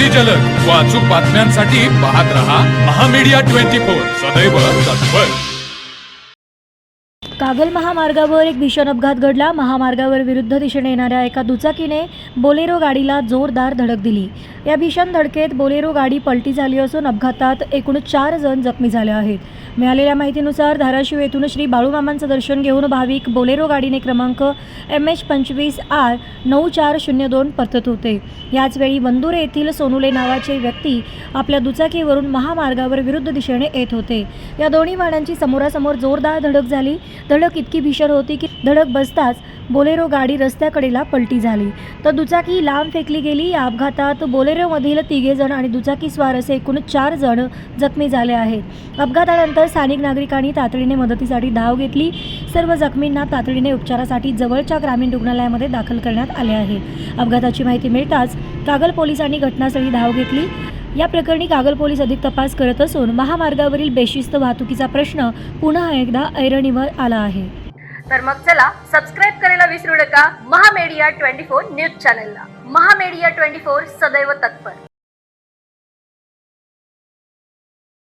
अति जलद व अचूक बातम्यांसाठी पाहत रहा महामीडिया 24 सदैव तत्पर। कागल महामार्गावर एक भीषण अपघात घडला। महामार्गावर विरुद्ध दिशेने येणाऱ्या एका दुचाकीने बोलेरो गाडीला जोरदार धडक दिली। या भीषण धडकेत बोलेरो गाडी पलटी झाली असून अपघातात एकूण 4 जण जखमी झाले आहेत। मिळालेल्या माहितीनुसार धाराशिव येथून श्री बाळूमामांचं दर्शन घेऊन भाविक बोलेरो गाडीने क्रमांक MH25R 9402 परतत होते। याचवेळी वंदूर येथील सोनुले नावाचे व्यक्ती आपल्या दुचाकीवरून महामार्गावर विरुद्ध दिशेने येत होते। या दोन्ही वाहनांची समोरासमोर जोरदार धडक झाली। धडक इतकी भीषण होती की धडक बसताच बोलेरो गाडी रस्त्याकडेला पलटी झाली तर दुचाकी लांब फेकली गेली। या अपघातात बोलेरोमधील 3 जण आणि दुचाकी स्वार असे एकूण 4 जण जखमी झाले आहेत। अपघातानंतर स्थानिक नागरिकांनी तातडीने मदतीसाठी धाव घेतली। सर्व जखमींना तातडीने उपचारासाठी जवळच्या ग्रामीण रुग्णालयामध्ये दाखल करण्यात आले आहे। अपघाताची माहिती मिळताच कागल पोलिसांनी घटनास्थळी धाव घेतली। या प्रकरणी कागल पोलीस अधिक तपास करत असून महामार्गावरील बेशिस्त वाहतुकीचा प्रश्न पुन्हा एकदा ऐरणीवर आला आहे। तर मग चला सबस्क्राइब करायला विसरू नका महामीडिया 24 न्यूज चॅनलला। महामीडिया 24 सदैव तत्पर।